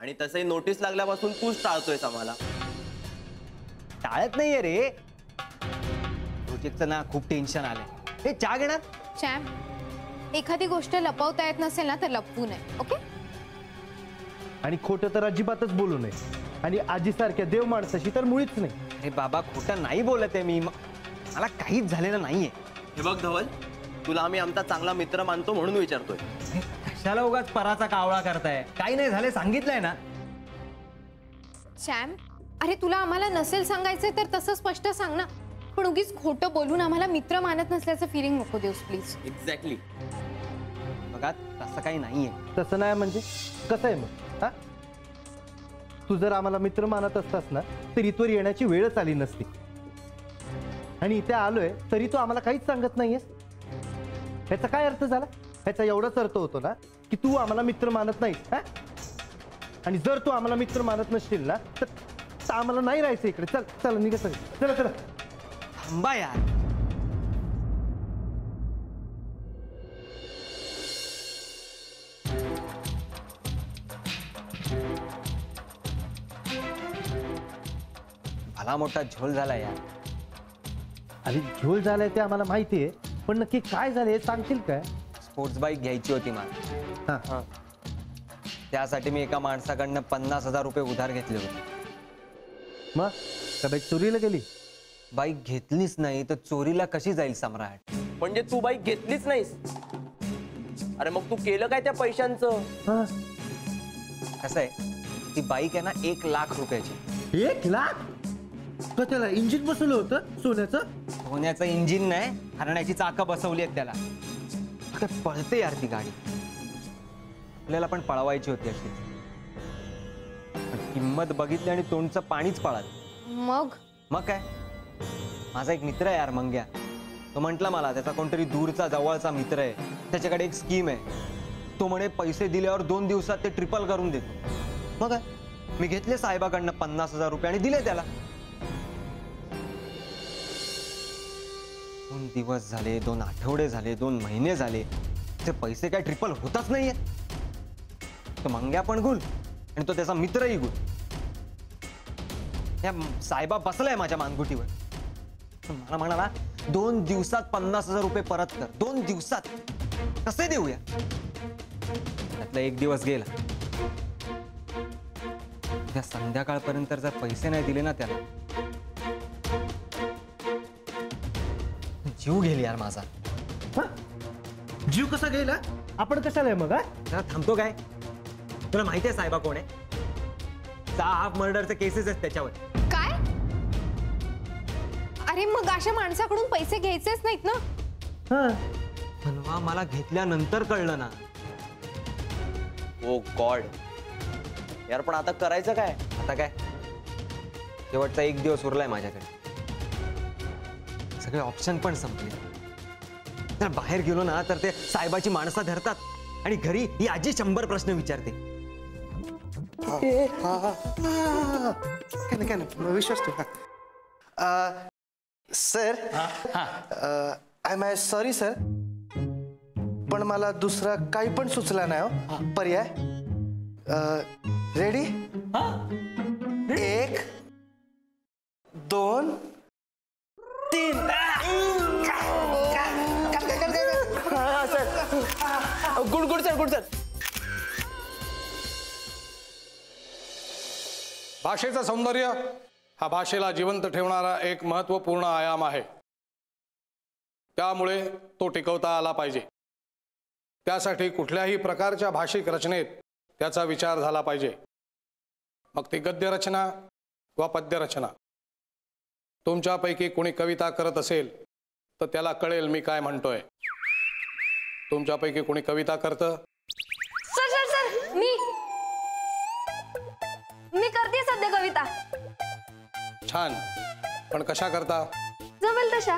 आणि तसंही नोटीस लागल्यापासून तूच टाळतोयस आम्हाला. टाळत नाहीये रे, प्रोजेक्टचं ना खूप टेन्शन आलंय. हे चहा घेणार? चॅम, एखादी गोष्ट लपवता येत नसेल ना तर लपवू नये, ओके? आणि खोटं तर अजिबातच बोलू नये. आणि आजीसारख्या देव माणसाशी तर मुळीच नाही. अरे बाबा, खोटं नाही बोलत आहे मी, मला काहीच झालेलं नाहीये. हे बघ धवल, तुला आम्ही आमचा चांगला मित्र मानतो म्हणून विचारतोय. कशाला उगाच पराचा कावळा करताय? काही नाही झाले, सांगितलंय ना. चॅम, अरे तुला आम्हाला नसेल सांगायचंय तर तसं स्पष्ट सांग ना, पण उगीच खोटं बोलून आम्हाला मित्र मानत नसल्याचं फिलिंग नको देऊस प्लीज. एक्झॅक्टली. बघा, तसं काही नाहीये. तसं नाही म्हणजे कसं आहे मग? हा, तू जर आम्हाला मित्र मानत असतास ना तर इथवर येण्याची वेळच आली नसती. आणि इथे आलोय तरी तू आम्हाला काहीच सांगत नाहीयेस. ह्याचा काय अर्थ झाला? ह्याचा एवढाच अर्थ होतो ना की तू आम्हाला मित्र मानत नाहीस. हा, आणि जर तू आम्हाला मित्र मानत नसशील ना तर आम्हाला नाही राहायचं इकडे. चल चल निघा सगळे, चला चला. थांबा यार. भला मोठा झोल झाला यार. अरे झोल झालाय ते आम्हाला माहिती आहे, पण नक्की काय झालंय सांगशील काय? स्पोर्ट्स बाईक घ्यायची होती मला. हा, त्यासाठी मी एका माणसाकडनं 50,000 रुपये उधार घेतले होते. मग का बाईक चोरीला गेली? बाईक घेतलीच नाही तर चोरीला कशी जाईल सम्राट? म्हणजे तू बाईक घेतलीच नाहीस? अरे मग तू केलं काय त्या पैशांचं? कसं आहे, ती बाईक आहे ना 1 लाख रुपयाची. 1 लाख? का त्याला इंजिन बसवलं होतं सोन्याचं? सोन्याचं इंजिन नाही, हरण्याची चाकं बसवली आहेत त्याला. आता पळते यार ती गाडी. आपल्याला पण पळवायची होती अशी. किंमत बघितली आणि तोंडचं पाणीच पळालं. मग काय, माझा एक मित्र आहे यार मंग्या. तो म्हटला मला त्याचा कोणतरी दूरचा जवळचा मित्र आहे, त्याच्याकडे एक स्कीम आहे. तो म्हणे पैसे दिल्यावर 2 दिवसात ते ट्रिपल करून देतो. मग काय, मी घेतले साहेबाकडनं 50,000 रुपये आणि दिले त्याला. 2 दिवस झाले, 2 आठवडे झाले, 2 महिने झाले, ते पैसे काय ट्रिपल होतच नाहीये. तो मंग्या पण गुल आणि तो त्याचा मित्रही गुल. त्या साहेबा बसलाय माझ्या मानगुटीवर. मला म्हणाला 2 दिवसात 50,000 रुपये परत कर. 2 दिवसात कसे देऊया? त्यातला 1 दिवस गेला. त्या संध्याकाळपर्यंत जर पैसे नाही दिले ना त्याला, जीव गेली यार माझा. जीव कसा गेला? आपण कशाला आहे मग? थांबतो काय? तुला माहिती आहे साहेबा कोण आहे? 6 मर्डरचे केसेस आहेत त्याच्यावर. काय? अरे मग अशा माणसाकडून पैसे घ्यायचेच नाहीत ना? पण मला घेतल्यानंतर कळलं ना. ओ गॉड यार, पण आता करायचं काय? आता काय, शेवटचा 1 दिवस उरलाय माझ्याकडे. सगळे ऑप्शन पण संपले. तर बाहेर गेलो ना तर ते साहेबाची माणसं धरतात आणि घरी ही आजी 100 प्रश्न विचारते. काय नाही विश्वास ठेव. Sir, I am sorry sir, पण मला दुसरा काही पण सुचला नाही हो पर्याय. Ready? 1 2 3. Good good sir, good sir. भाषेचं सौंदर्य हा भाषेला जिवंत ठेवणारा एक महत्त्वपूर्ण आयाम आहे. त्यामुळे तो टिकवता आला पाहिजे. त्यासाठी कुठल्याही प्रकारच्या भाषिक रचनेत त्याचा विचार झाला पाहिजे. मग ती गद्य रचना वा पद्य रचना. तुमच्यापैकी कोणी कविता करत असेल तर त्याला कळेल मी काय म्हणतोय. तुमच्यापैकी कोणी कविता करतं? सर सर सर, मी करते सध्या कविता. छान, पण कशा करता? जमेल तशा.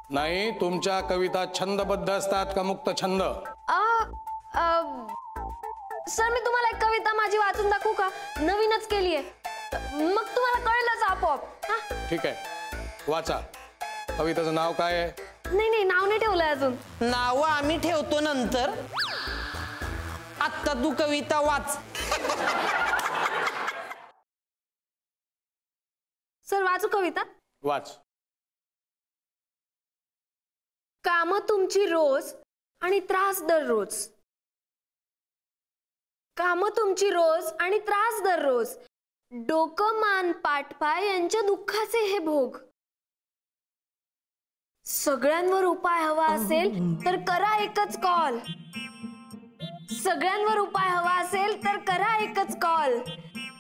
नाही, तुमच्या कविता छंदबद्ध असतात का मुक्त छंद? सर, मी तुम्हाला एक कविता माझी वाचून दाखवू का? नवीनच केली आहे, मग तुम्हाला कळेलच आपोआप. ठीक आहे, वाचा. कवितेचं नाव काय आहे? नाही, नाव नाही ठेवलंय अजून. नाव आम्ही ठेवतो नंतर. आता तू कविता वाच. सर वाचू कविता? वाच. कामं तुमची रोज आणि त्रास दररोज. कामं तुमची रोज आणि त्रास दररोज. डोकं मान पाठपाय यांच्या दुःखाचे हे भोग. सगळ्यांवर उपाय हवा असेल तर करा एकच कॉल. सगळ्यांवर उपाय हवा असेल तर करा एकच कॉल.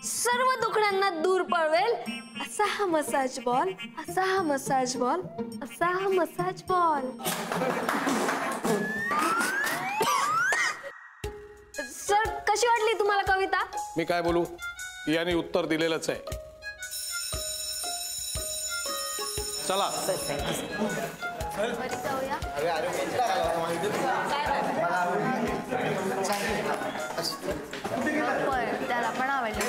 सर्व दुखड्यांना दूर पळवेल असा हा मसाज बॉल. असा हा मसाज बॉल. असा हा मसाज बॉल. सर कशी वाटली तुम्हाला कविता? मी काय बोलू, याने उत्तर दिलेलंच आहे. चला त्याला पण आवडलं.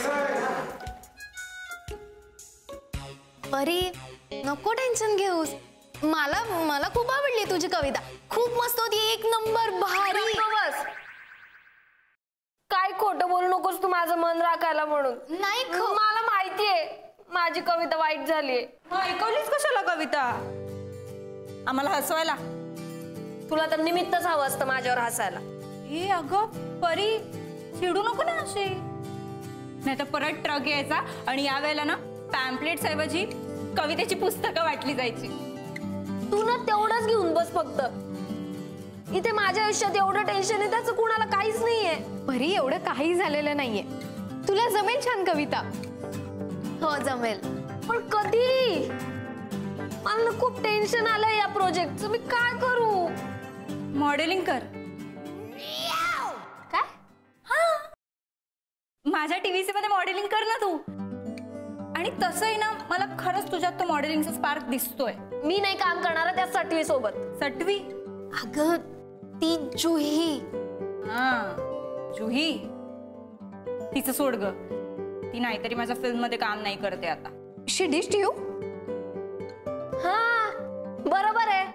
परी नको टेन्शन घेऊस. मला खूप आवडली तुझी कविता. खूप मस्त होती. एक नंबर भारी. बस काय खोटं बोलू नकोस तू माझं मन राखायला म्हणून. नाही मला माहितीये माझी कविता वाईट झालीये. ऐकवलीच कशाला कविता? आम्हाला हसवायला. तुला तर निमित्तच हवं असतं माझ्यावर हसायला. ए अगं परी चिडू नको ना अशी. नाही तर परत ट्रक यायचा आणि या वेळेला ना पॅम्पलेट्स ऐवजी कवितेची पुस्तकं वाटली जायची. तू ना तेवढंच घेऊन बस फक्त. इथे माझ्या आयुष्यात एवढं टेन्शन आहे त्याचं कुणाला काहीच नाहीये. परी एवढं काही झालेलं नाहीये. तुला जमेल छान कविता. हो जमेल. पण कधी? मला ना खूप टेन्शन आलंय या प्रोजेक्टचं. मी काय करू? मॉडेलिंग कर. काय? माझ्या टीव्हीसी मध्ये मॉडेलिंग कर ना तू. आणि तसंही ना मला खरंच तुझ्यात तो मॉडेलिंगचा स्पार्क दिसतोय. मी नाही काम करणार त्या सटवी सोबत. सटवी? अगं ती जुही. जुही तिचं सोड ग. ती नाहीतरी माझ्या फिल्म मध्ये काम नाही करते आता. शी डिश्ड यू. हा बरोबर आहे.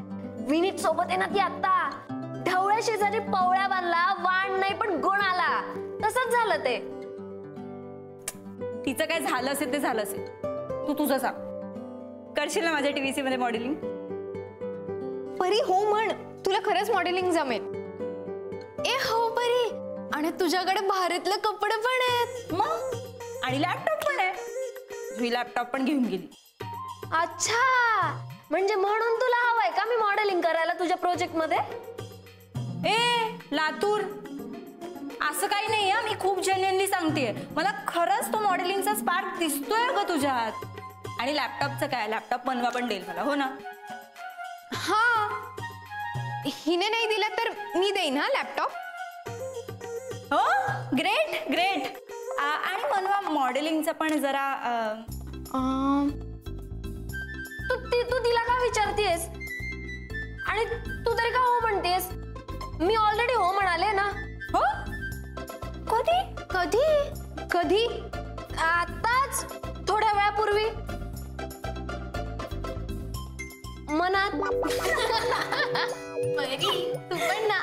विनीत सोबत आहे ना ती आता. ढवळ्या शेजारी पवळ्या बांधला वाण नाही पण गुण आला. तसंच झालं ते. तिचं काय झालं असेल ते झालं असेल. तू तुझं सांग. करशील ना माझ्या टीव्हीसी मध्ये मॉडेलिंग? परी हो म्हण. तुला खरंच मॉडेलिंग जमेल. ए हो परी. आणि तुझ्याकडे भारतले कपडे पण आहेत. मग आणि लॅपटॉप पण आहे. जुही लॅपटॉप पण घेऊन गेली. अच्छा म्हणजे म्हणून तुला हवंय का मी मॉडेलिंग करायला तुझ्या प्रोजेक्ट मध्ये? ए लातूर असं काही नाही. मी खूप जेन्युइनली सांगतेय. मला खरंच तो मॉडेलिंगचा स्पार्क दिसतोय ग तुझ्यात. आणि लॅपटॉपचं काय? लॅपटॉप बनवा पण देईल मला. हो ना? हा हिने नाही दिला तर मी देईन हा लॅपटॉप. हो ग्रेट ग्रेट. आणि बनवा मॉडेलिंगचं पण जरा. तू तिला का विचारतेस? आणि तू तरी का हो म्हणतेस? मी ऑलरेडी हो म्हणाले ना. हो कधी कधी कधी? आताच थोड्या वेळापूर्वी मनात. तू पण ना.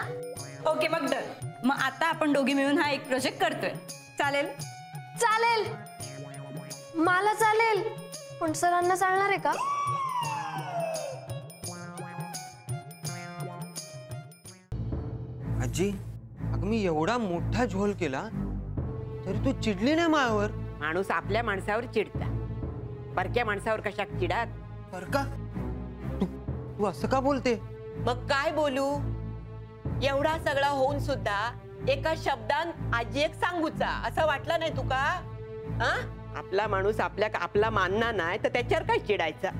ओके मग डन. मग आता आपण दोघी मिळून हा एक प्रोजेक्ट करतोय. चालेल? चालेल मला चालेल. पण सरांना चालणार आहे का? आजी अगं मी एवढा मोठा झोल केला तरी तू चिडली नाही माझ्यावर. माणूस आपल्या माणसावर चिडता, परक्या माणसावर कशा चिडात? बरं का? तू असं का बोलते? मग काय बोलू? एवढा सगळा होऊन सुद्धा एका शब्दात आजी एक सांगूचा असं वाटलं नाही तुका? आपला माणूस आपला मानना नाही तर त्याच्यावर काय चिडायचा?